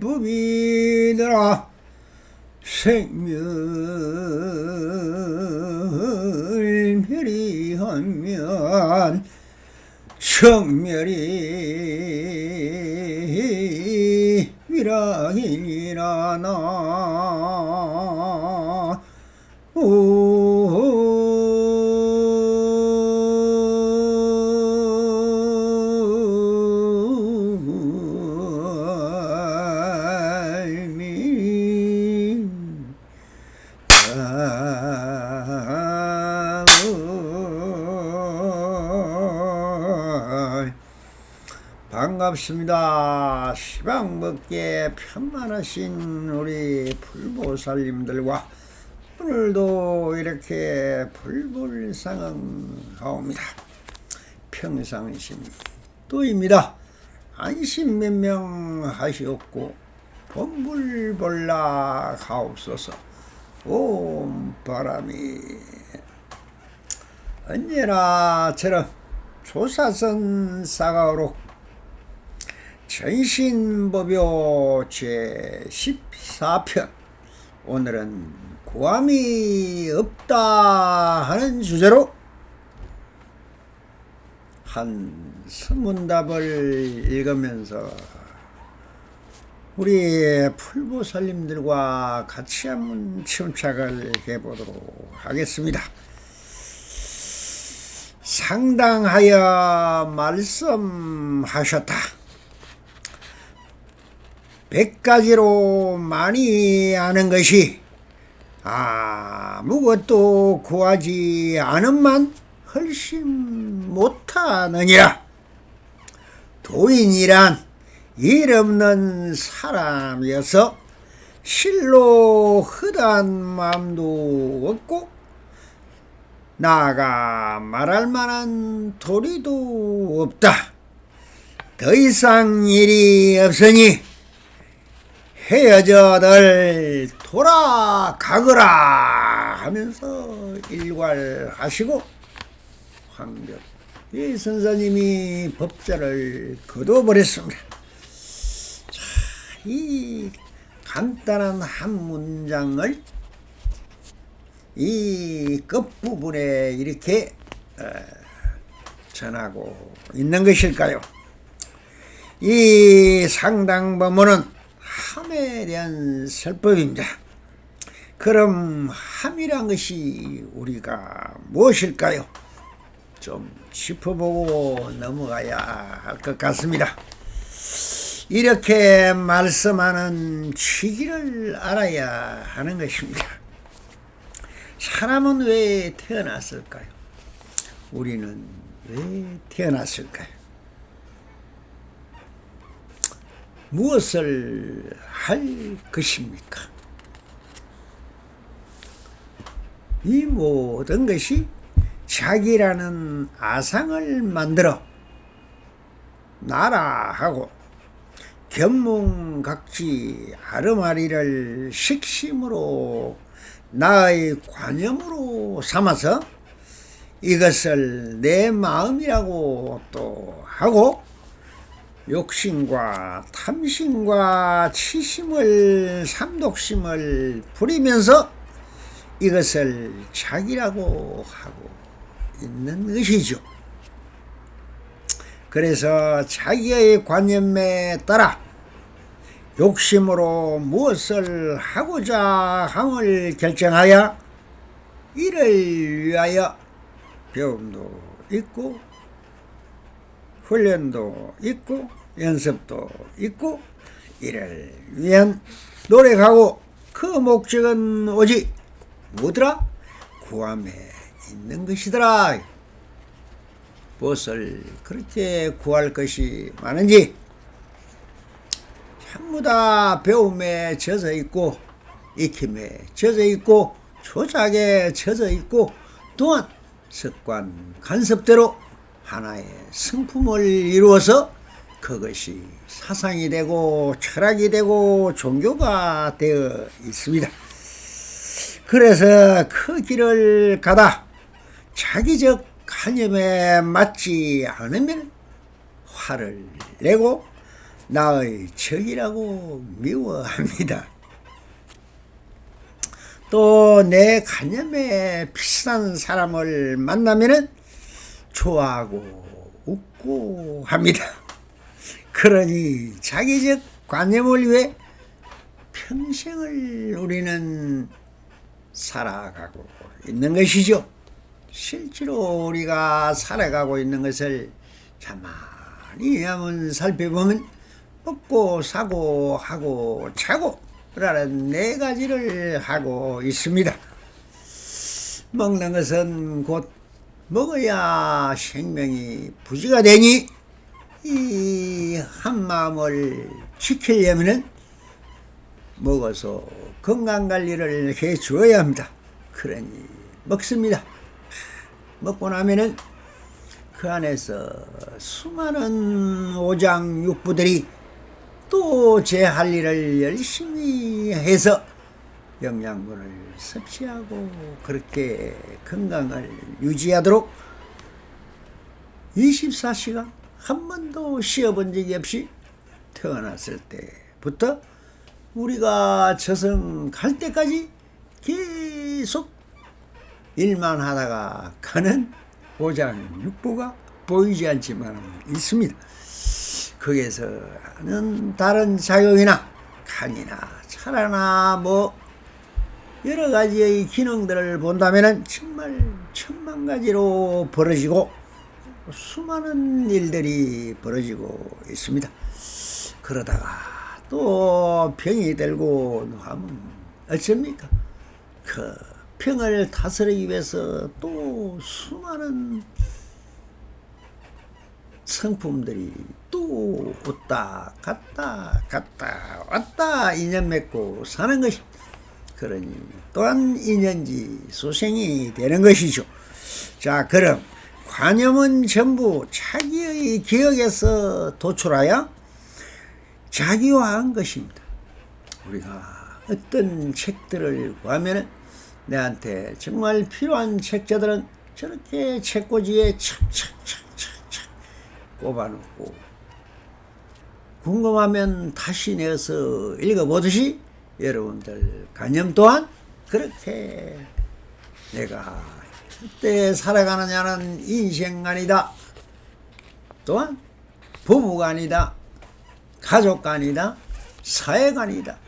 생멸법이더라. 생멸멸이하면 청멸이 위락이니라 나. 반갑습니다. 시방 먹기에 편만하신 우리 불보살님들과 오늘도 이렇게 불불상응하옵니다. 평상심 또입니다. 안심면명하시옵고 본불볼락하옵소서. 옴 바람이 언제나 저런 조사선 사가오로 전신법요 제14편 오늘은 고함이 없다 하는 주제로 한 서문답을 읽으면서 우리 풀보살님들과 같이 한번 침착을 해보도록 하겠습니다. 상당하여 말씀하셨다. 100가지로 많이 아는 것이 아무것도 구하지 않음만 훨씬 못하느니라. 도인이란 일 없는 사람이어서 실로 허다한 마음도 없고 나아가 말할 만한 도리도 없다. 더 이상 일이 없으니 헤어져들 돌아가거라 하면서 일괄하시고 황벽 선생님이 법자를 거둬버렸습니다. 자, 이 간단한 한 문장을 이 끝부분에 이렇게 전하고 있는 것일까요? 이 상당법문은 함에 대한 설법입니다. 그럼 함이란 것이 우리가 무엇일까요? 좀 짚어보고 넘어가야 할 것 같습니다. 이렇게 말씀하는 취지를 알아야 하는 것입니다. 사람은 왜 태어났을까요? 우리는 왜 태어났을까요? 무엇을 할 것입니까? 이 모든 것이 자기라는 아상을 만들어 나라하고 견문각지 아르마리를 식심으로 나의 관념으로 삼아서 이것을 내 마음이라고 또 하고 욕심과 탐심과 치심을 삼독심을 부리면서 이것을 자기라고 하고 있는 것이죠. 그래서 자기의 관념에 따라 욕심으로 무엇을 하고자 함을 결정하여 이를 위하여 배움도 있고 훈련도 있고 연습도 있고 이를 위한 노력하고 그 목적은 오직 뭐더라? 구함에 있는 것이더라. 무엇을 그렇게 구할 것이 많은지 전부 다 배움에 젖어 있고 익힘에 젖어 있고 조작에 젖어 있고 또한 습관, 간섭대로 하나의 성품을 이루어서 그것이 사상이 되고 철학이 되고 종교가 되어 있습니다. 그래서 그 길을 가다 자기적 관념에 맞지 않으면 화를 내고 나의 적이라고 미워합니다. 또 내 관념에 비슷한 사람을 만나면 좋아하고 웃고 합니다. 그러니 자기적 관념을 위해 평생을 우리는 살아가고 있는 것이죠. 실제로 우리가 살아가고 있는 것을 가만히 한번 살펴보면 먹고 사고 하고 자고 라는 네 가지를 하고 있습니다. 먹는 것은 곧 먹어야 생명이 부지가 되니 이 한마음을 지키려면 먹어서 건강관리를 해 주어야 합니다. 그러니 먹습니다. 먹고 나면은 그 안에서 수많은 오장육부들이 또 제 할 일을 열심히 해서 영양분을 섭취하고 그렇게 건강을 유지하도록 24시간 한 번도 쉬어본 적이 없이 태어났을 때부터 우리가 저승 갈 때까지 계속 일만 하다가 가는 오장육부가 보이지 않지만 있습니다. 거기에서는 다른 작용이나 간이나 찰이나 여러 가지의 기능들을 본다면 정말 천만 가지로 벌어지고 수많은 일들이 벌어지고 있습니다. 그러다가 또 병이 들고 하면 어쩝니까? 그 병을 다스리기 위해서 또 수많은 성품들이 또 왔다 갔다 왔다 인연 맺고 사는 것이, 그러니 또한 인연지 소생이 되는 것이죠. 자, 그럼 관념은 전부 자기의 기억에서 도출하여 자기화한 것입니다. 우리가 어떤 책들을 구하면 내한테 정말 필요한 책자들은 저렇게 책꽂이에 착착착착착 꼽아놓고 궁금하면 다시 내어서 읽어보듯이 여러분들 관념 또한 그렇게 내가 어떻게 살아가느냐는 인생관이다, 또한 부부관이다, 가족관이다, 사회관이다,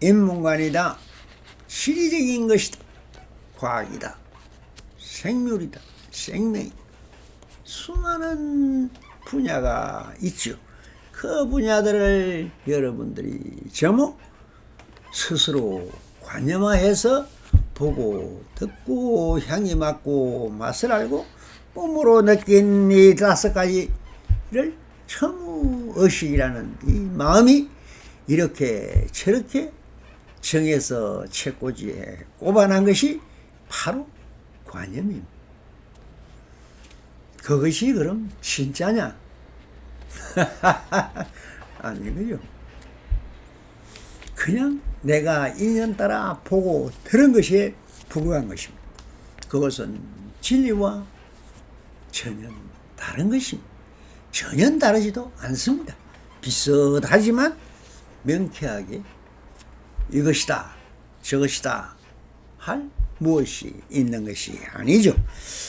인문관이다, 시리적인 것이다, 과학이다, 생률이다, 생명이다, 수많은 분야가 있죠. 그 분야들을 여러분들이 전부 스스로 관념화해서 보고 듣고 향이 맡고 맛을 알고 몸으로 느낀 이 5가지를 전부 의식이라는 이 마음이 이렇게 저렇게 정해서 책꽂이에 꼽아놓은 것이 바로 관념입니다. 그것이 그럼 진짜냐? 아니고요. 그냥 내가 인연 따라 보고 들은 것이 부구한 것입니다. 그것은 진리와 전혀 다른 것입니다. 전혀 다르지도 않습니다. 비슷하지만 명쾌하게 이것이다 저것이다 할 무엇이 있는 것이 아니죠.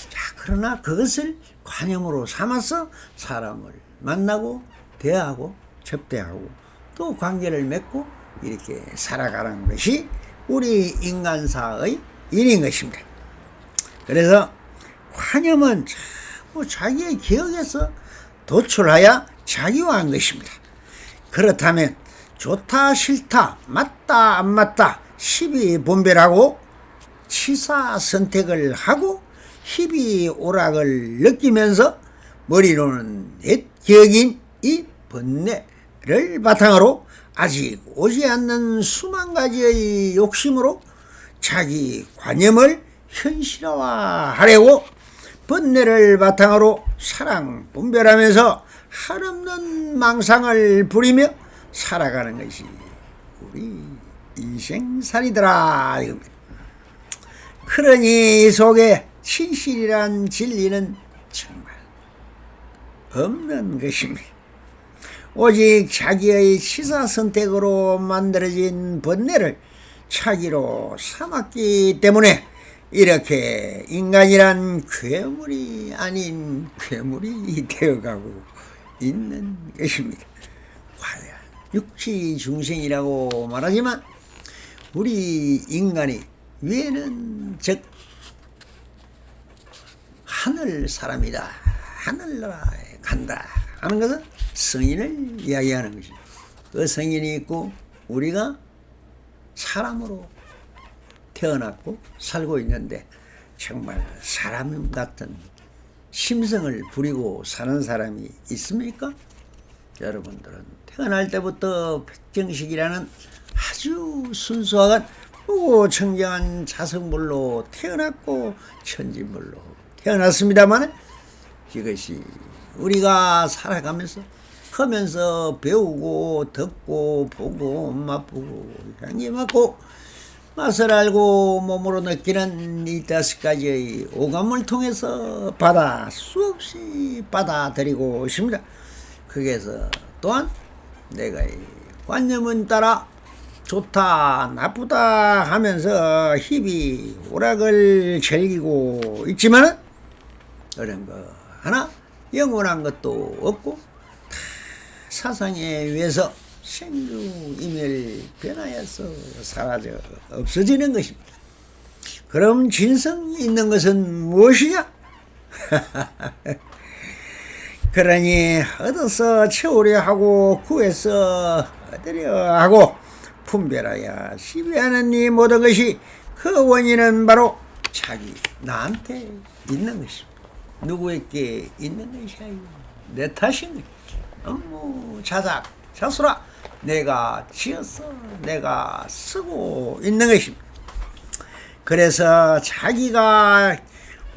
자, 그러나 그것을 관념으로 삼아서 사람을 만나고 대하고 접대하고 또 관계를 맺고 이렇게 살아가는 것이 우리 인간사의 일인 것입니다. 그래서 관념은 자꾸 자기의 기억에서 도출하여 자기화한 것입니다. 그렇다면 좋다 싫다 맞다 안 맞다 시비 분별하고 치사 선택을 하고 희비 오락을 느끼면서 머리로는 옛 기억인 이 번뇌를 바탕으로 아직 오지 않는 수만 가지의 욕심으로 자기 관념을 현실화하려고 번뇌를 바탕으로 사랑 분별하면서 한없는 망상을 부리며 살아가는 것이 우리 인생살이더라 이겁니다. 그러니 이 속에 진실이란 진리는 정말 없는 것입니다. 오직 자기의 시사선택으로 만들어진 번뇌를 차기로 삼았기 때문에 이렇게 인간이란 괴물이 아닌 괴물이 되어가고 있는 것입니다. 과연 육치중생이라고 말하지만 우리 인간이 위에는 즉 하늘 사람이다, 하늘나라에 간다 하는 것은 성인을 이야기하는 것입니다. 그 성인이 있고 우리가 사람으로 태어났고 살고 있는데 정말 사람 같은 심성을 부리고 사는 사람이 있습니까? 여러분들은 태어날 때부터 백정식이라는 아주 순수하고 보고 청정한 자성물로 태어났고 천진물로 태어났습니다만 이것이 우리가 살아가면서 하면서 배우고 듣고 보고 맛보고 향기 맡고 맛을 알고 몸으로 느끼는 이 5가지의 오감을 통해서 수없이 받아들이고 있습니다. 거기에서 또한 내가 이 관념은 따라 좋다 나쁘다 하면서 희비 오락을 즐기고 있지만 그런 거 하나 영원한 것도 없고 다 사상에 의해서 생유이멸 변하여서 사라져 없어지는 것입니다. 그럼 진성이 있는 것은 무엇이냐? 그러니 얻어서 채우려 하고 구해서 얻으려 하고 분별하여 시비하는 이 모든 것이 그 원인은 바로 자기 나한테 있는 것입니다. 누구에게 있는 것이 아니고 내 탓인 것이지. 업무 자작 자수라 내가 지어서 내가 쓰고 있는 것입니다. 그래서 자기가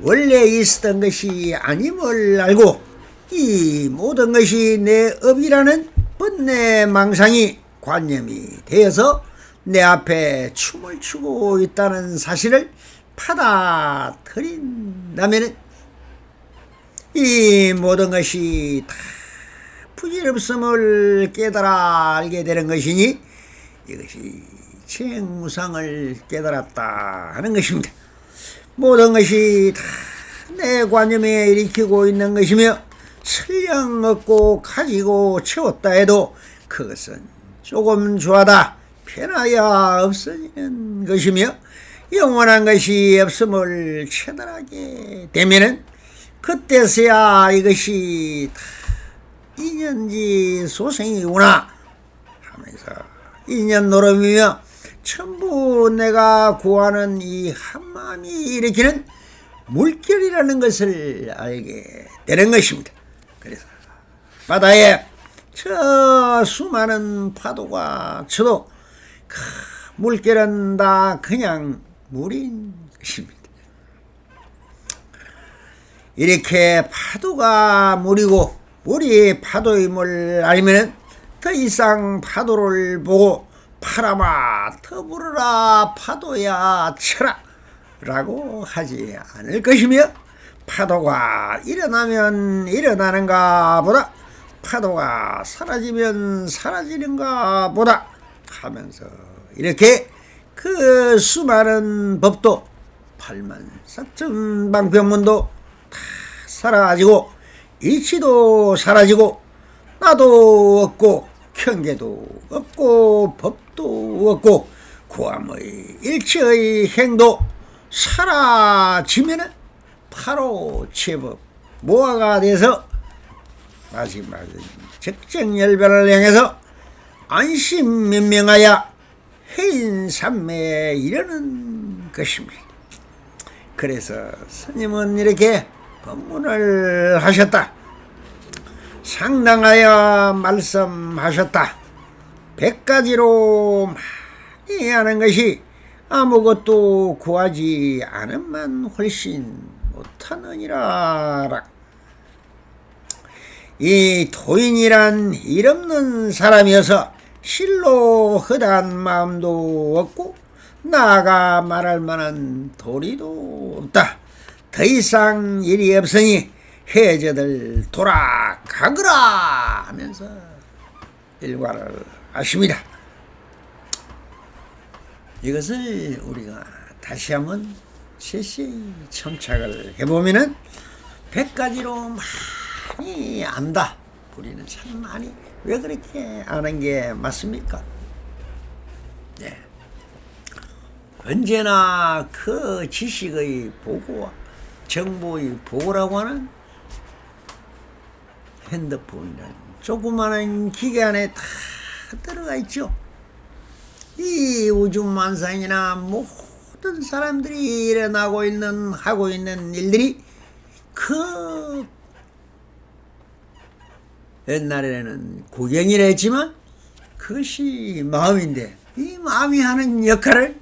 원래 있었던 것이 아님을 알고 이 모든 것이 내 업이라는 번뇌 망상이 관념이 되어서 내 앞에 춤을 추고 있다는 사실을 받아들인다면 이 모든 것이 다 부질없음을 깨달아 알게 되는 것이니 이것이 생무상을 깨달았다 하는 것입니다. 모든 것이 다 내 관념에 일으키고 있는 것이며 설령 얻고 가지고 채웠다 해도 그것은 조금 좋아다 변하여 없어지는 것이며 영원한 것이 없음을 체달하게 되면은 그때서야 이것이 다 인연지 소생이구나 하면서 인연 노름이며 전부 내가 구하는 이 한마음이 일으키는 물결이라는 것을 알게 되는 것입니다. 그래서 바다에 저 수많은 파도가 쳐도 그 물결은 다 그냥 물인 것입니다. 이렇게 파도가 물이고 물이 파도임을 알면 더 이상 파도를 보고 바람아 더 불어라 파도야 쳐라 라고 하지 않을 것이며 파도가 일어나면 일어나는가 보다 파도가 사라지면 사라지는가 보다 하면서 이렇게 그 수많은 법도 84,000방편문도 다 사라지고 이치도 사라지고 나도 없고 경계도 없고 법도 없고 구암의 일체의 행도 사라지면은 바로 제법 모아가 돼서 마지막에 적정열변을 향해서 안심면명하여 해인삼매에 이르는 것입니다. 그래서 스님은 이렇게 법문을 하셨다. 상당하여 말씀하셨다. 100가지로 많이 하는 것이 아무것도 구하지 않음만 훨씬 못하느니라. 이 도인이란 일 없는 사람이어서 실로 허다한 마음도 없고 나아가 말할 만한 도리도 없다. 더 이상 일이 없으니 해저들 돌아가거라 하면서 일과를 하십니다. 이것을 우리가 다시 한번 세세히 첨착을 해보면은 100가지로 많이 안다. 우리는 참 많이 왜 그렇게 아는 게 맞습니까? 네. 언제나 그 지식의 보고와 정보의 보고라고 하는 핸드폰이라는 조그마한 기계 안에 다 들어가 있죠. 이 우주만상이나 모든 사람들이 일어나고 있는 하고 있는 일들이 그 옛날에는 구경이라 했지만 그것이 마음인데 이 마음이 하는 역할을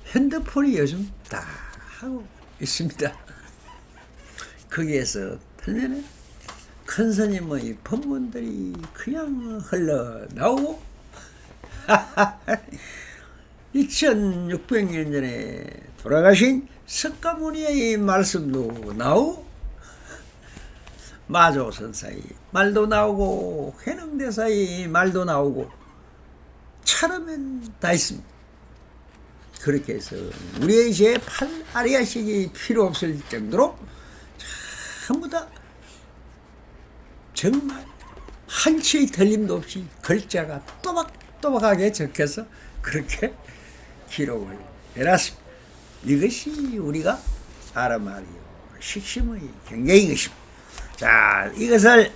핸드폰이 요즘 다 하고 있습니다. 거기에서 틀면은 큰 스님의 법문들이 그냥 흘러나오고 2600년 전에 돌아가신 석가모니의 말씀도 나오고 마조선사의 말도 나오고 회능대사의 말도 나오고 차르면 다 있습니다. 그렇게 해서 우리의 제8아리아식이 필요 없을 정도로 전부 다 정말 한치의 틀림도 없이 글자가 또박또박하게 적혀서 그렇게 기록을 해놨습니다. 이것이 우리가 아르마리오 식심의 경계인 것입니다. 자, 이것을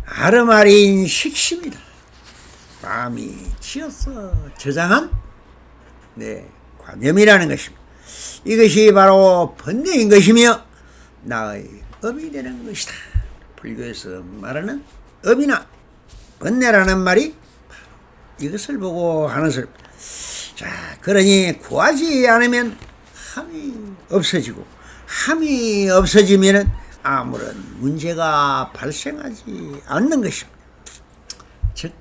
아르마리인 식심이다. 마음이 지어서 저장한 관념이라는 것입니다. 이것이 바로 번뇌인 것이며 나의 업이 되는 것이다. 불교에서 말하는 업이나 번뇌라는 말이 이것을 보고 하는 소리입니다. 자, 그러니 구하지 않으면 함이 없어지고 함이 없어지면 아무런 문제가 발생하지 않는 것입니다. 즉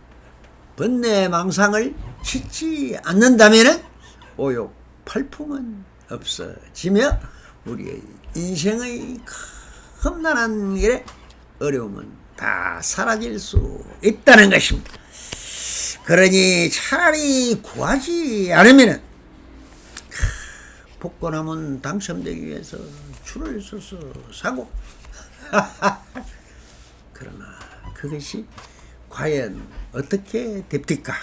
번뇌 망상을 짓지 않는다면 오욕 팔품은 없어지며 우리의 인생의 험난한 길에 어려움은 다 사라질 수 있다는 것입니다. 그러니 차라리 구하지 않으면 복권하면 당첨되기 위해서 줄을 서서 사고 그러나 그것이 과연 어떻게 됩니까?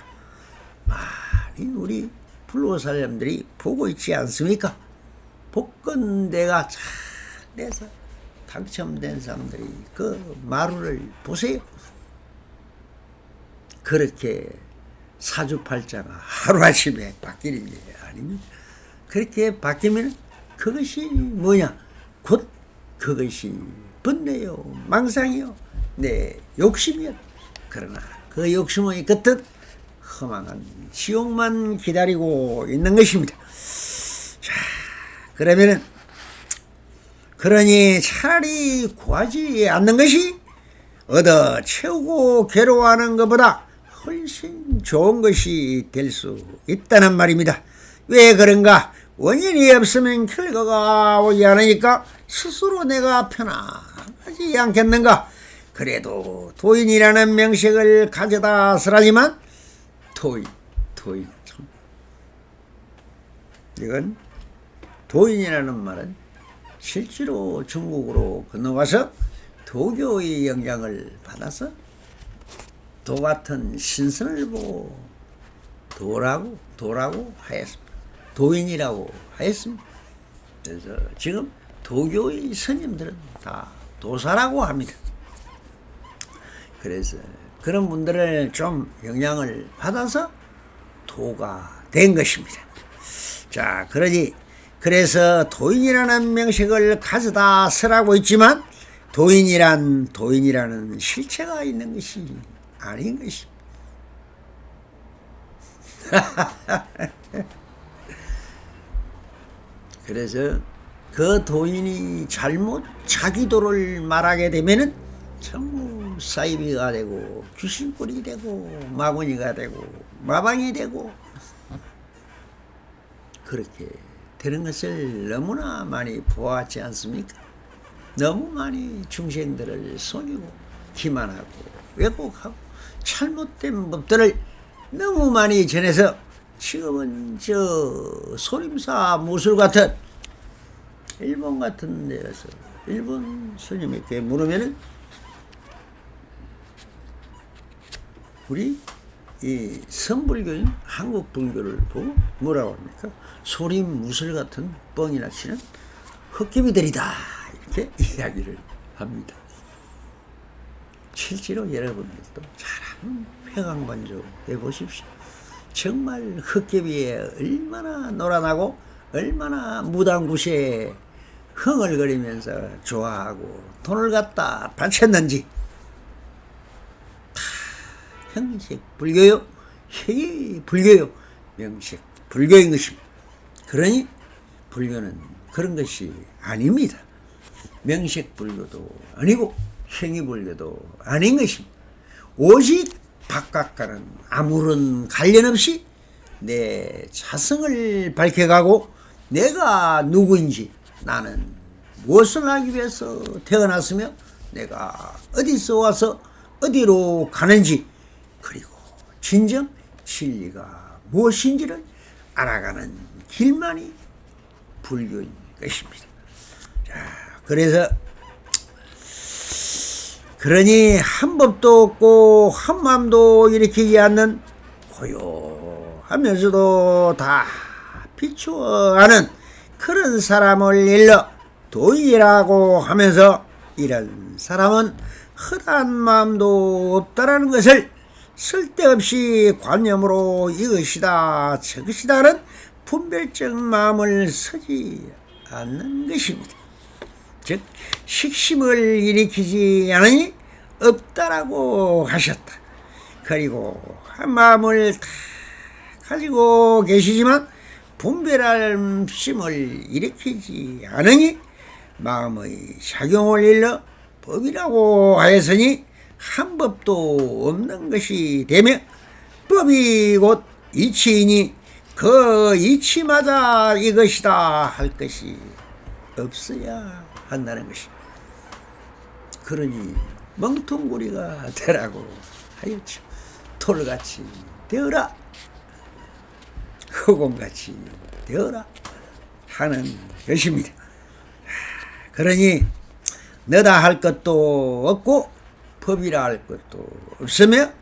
많이 우리 불교 사람들이 보고 있지 않습니까? 복권대가 잘 내서 당첨된 사람들이 그 마루를 보세요. 그렇게 사주팔자가 하루아침에 바뀌는 게 아닙니다. 그렇게 바뀌면 그것이 뭐냐? 곧 그것이 번뇌요, 망상이요, 내 욕심이요. 그러나 그 욕심의 끝은 허망한 지옥만 기다리고 있는 것입니다. 자, 그러니 차라리 구하지 않는 것이 얻어 채우고 괴로워하는 것보다 훨씬 좋은 것이 될 수 있다는 말입니다. 왜 그런가? 원인이 없으면 결과가 오지 않으니까 스스로 내가 편안하지 않겠는가? 그래도 도인이라는 명식을 가져다 쓰라지만 도인 참 이건 도인이라는 말은 실제로 중국으로 건너와서 도교의 영향을 받아서 도 같은 신선을 보고 도라고 하였습니다. 도인이라고 하였습니다. 그래서 지금 도교의 스님들은 다 도사라고 합니다. 그래서 그런 분들을 좀 영향을 받아서 도가 된 것입니다. 자, 그래서 도인이라는 명식을 가져다 쓰라고 있지만 도인이라는 실체가 있는 것이 아닌 것입니다. 그래서 그 도인이 잘못 자기도를 말하게 되면은 전부 사이비가 되고 귀신꼴이 되고 마구니가 되고 마방이 되고 그렇게 되는 것을 너무나 많이 보았지 않습니까? 너무 많이 중생들을 속이고 기만하고 왜곡하고 잘못된 법들을 너무 많이 전해서 지금은 저 소림사 무술 같은 일본 같은 데서 일본 스님에게 물으면은 우리 이 선불교인 한국 불교를 보고 뭐라고 합니까? 소림 무술 같은 뻥이나 치는 헛개비들이다 이렇게 이야기를 합니다. 실제로 여러분들도 잘 회광반조 해보십시오. 정말 헛개비에 얼마나 놀아나고 얼마나 무당구시에 흥얼거리면서 좋아하고 돈을 갖다 바쳤는지 다 형식 불교요, 형이 불교요, 명식 불교인 것입니다. 그러니 불교는 그런 것이 아닙니다. 명식 불교도 아니고 형이 불교도 아닌 것입니다. 오직 바깥과는 아무런 관련 없이 내 자성을 밝혀가고 내가 누구인지 나는 무엇을 하기 위해서 태어났으며 내가 어디서 와서 어디로 가는지 그리고 진정 진리가 무엇인지를 알아가는 길만이 불교인 것입니다. 자, 그래서 그러니 한 법도 없고 한 마음도 일으키지 않는 고요하면서도 다 비추어가는 그런 사람을 일러 도인이라고 하면서 이런 사람은 허다한 마음도 없다라는 것을 쓸데없이 관념으로 이것이다 저것이다는 분별적 마음을 쓰지 않는 것입니다. 즉 식심을 일으키지 않으니 없다라고 하셨다. 그리고 한 마음을 다 가지고 계시지만 분별할 심을 일으키지 않으니 마음의 작용을 일러 법이라고 하였으니 한 법도 없는 것이 되며 법이 곧 이치이니 그 이치마다 이것이다 할 것이 없어야 한다는 것이. 그러니 멍텅구리가 되라고 하였죠. 돌같이 되어라, 흑곰같이 되어라 하는 것입니다. 그러니 너다 할 것도 없고 법이라 할 것도 없으며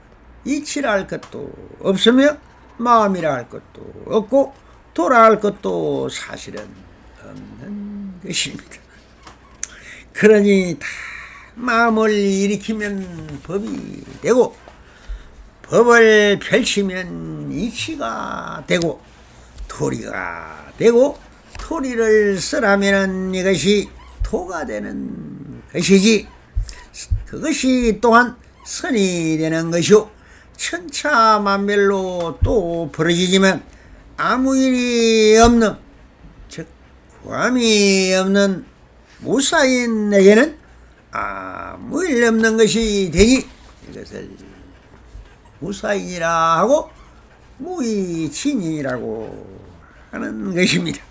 이치라 할 것도 없으며 마음이라 할 것도 없고 도라 할 것도 사실은 없는 것입니다. 그러니 다 마음을 일으키면 법이 되고 법을 펼치면 이치가 되고 토리가 되고 토리를 쓰라면 이것이 토가 되는 것이지 그것이 또한 선이 되는 것이요 천차만별로 또 벌어지지만 아무 일이 없는 즉 구함이 없는 무사인에게는 아무 일 없는 것이 되니 이것을 무사인이라 하고 무의진이라고 하는 것입니다.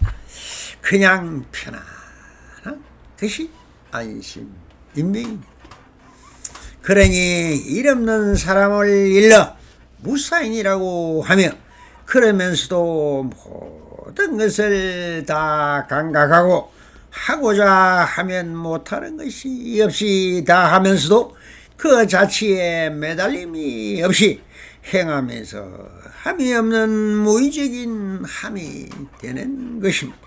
그냥 편안한 것이 안심인명입니다. 그러니 일 없는 사람을 일러 무사인이라고 하며 그러면서도 모든 것을 다 감각하고 하고자 하면 못하는 것이 없이 다 하면서도 그 자체에 매달림이 없이 행하면서 함이 없는 무의적인 함이 되는 것입니다.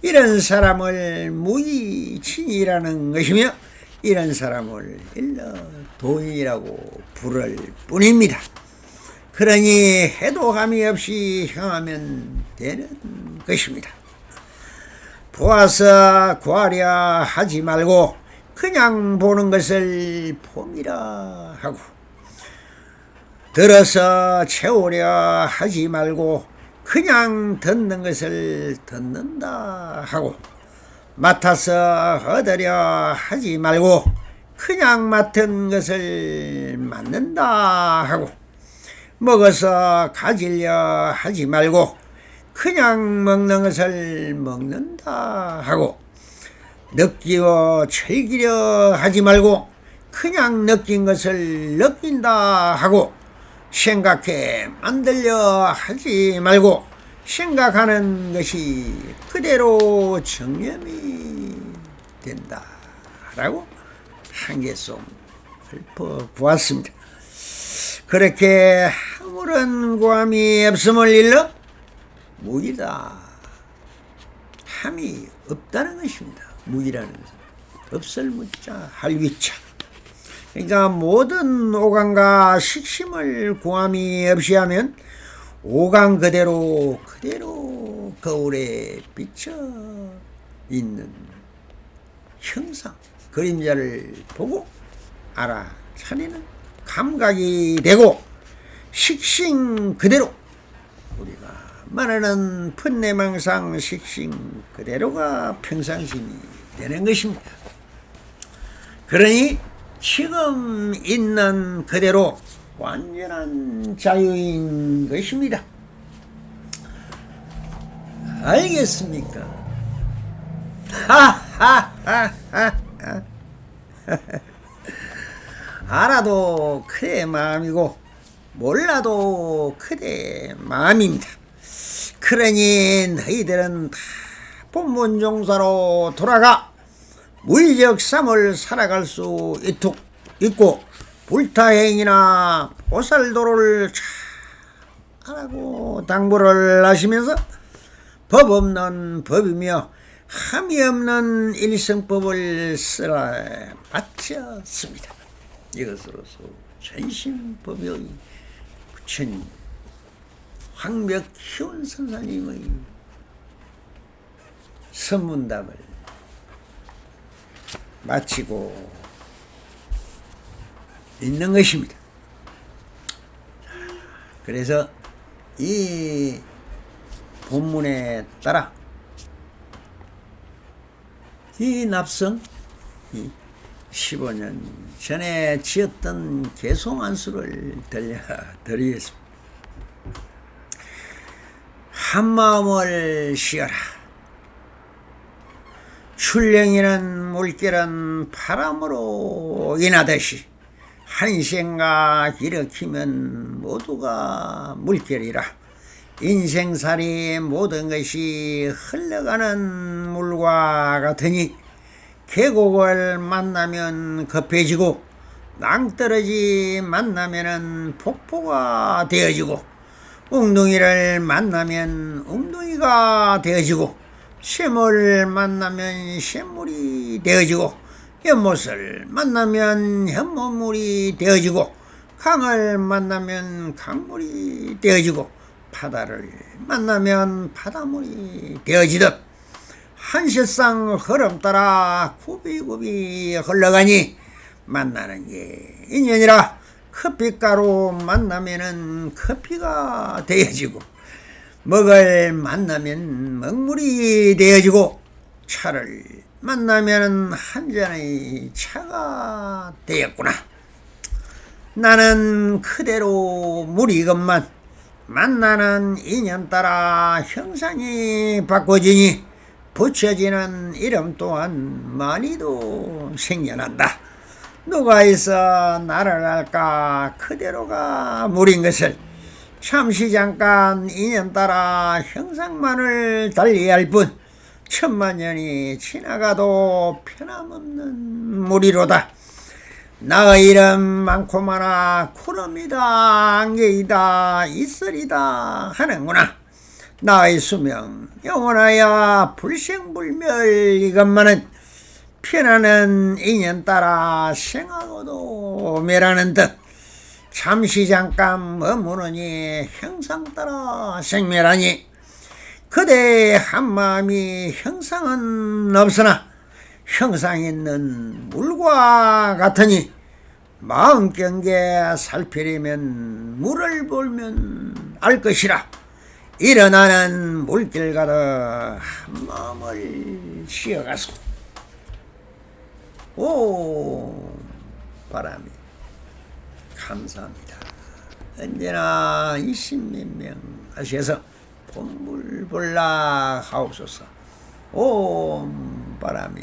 이런 사람을 무의진이라는 것이며 이런 사람을 일러 도인이라고 부를 뿐입니다. 그러니 해도함이 없이 행하면 되는 것입니다. 보아서 구하려 하지 말고 그냥 보는 것을 봄이라 하고 들어서 채우려 하지 말고 그냥 듣는 것을 듣는다 하고, 맡아서 얻으려 하지 말고 그냥 맡은 것을 맡는다 하고, 먹어서 가지려 하지 말고 그냥 먹는 것을 먹는다 하고, 느끼어 즐기려 하지 말고 그냥 느낀 것을 느낀다 하고, 생각해 만들려 하지 말고 생각하는 것이 그대로 정념이 된다 라고 한계송 읊어보았습니다. 그렇게 아무런 고함이 없음을 일러 무기다, 함이 없다는 것입니다. 무기라는 것은 없을 무자 할위자. 그러니까 모든 오감과 식심을 고함이 없이 하면 오감 그대로 거울에 비쳐 있는 형상, 그림자를 보고 알아차리는 감각이 되고, 식심 그대로 우리가 말하는 풋내망상 식심 그대로가 평상심이 되는 것입니다. 그러니 지금 있는 그대로 완전한 자유인 것입니다. 알겠습니까? 하하하하. 알아도 그대 마음이고 몰라도 그대 마음입니다. 그러니 너희들은 다 본문종사로 돌아가 무의적 삶을 살아갈 수 있고, 불타행이나 보살도를 잘하고 당부를 하시면서 법 없는 법이며 함이 없는 일성법을 쓰라 바쳤습니다. 이것으로서 전심법의 부처님 황벽희원 선사님의 선문답을 마치고 있는 것입니다. 그래서 이 본문에 따라 이 납성 15년 전에 지었던 개송안수를 들려드리겠습니다. 한마음을 쉬어라. 출렁이는 물결은 바람으로 인하듯이 한 생각 일으키면 모두가 물결이라. 인생살이 모든 것이 흘러가는 물과 같으니 계곡을 만나면 급해지고 낭떠러지 만나면 폭포가 되어지고, 웅둥이를 만나면 웅둥이가 되어지고, 샘을 만나면 샘물이 되어지고, 연못을 만나면 연못물이 되어지고, 강을 만나면 강물이 되어지고, 바다를 만나면 바다물이 되어지듯 한실상 흐름 따라 굽이굽이 흘러가니 만나는 게 인연이라. 커피가루 만나면은 커피가 되어지고, 먹을 만나면 먹물이 되어지고, 차를 만나면 한 잔의 차가 되었구나. 나는 그대로 물이건만 만나는 인연 따라 형상이 바꿔지니 붙여지는 이름 또한 많이도 생겨난다. 누가 있어 나를 알까? 그대로가 물인 것을 잠시 잠깐 인연 따라 형상만을 달리할 뿐 천만년이 지나가도 변함없는 물이로다. 나의 이름 많고 많아 구름이다 안개이다 이슬이다 하는구나. 나의 수명 영원하여 불생불멸 이것만은 편하는 인연 따라 생하고도 멸하는 듯 잠시 잠깐 머무르니 형상 따라 생멸하니 그대의 한마음이 형상은 없으나 형상 있는 물과 같으니 마음 경계 살피려면 물을 보면 알 것이라. 일어나는 물길 가다 한 마음을 쉬어가소. 오 바람이 감사합니다. 언제나 이십몇명 하셔서 본물볼락 하옵소서. 오 바람이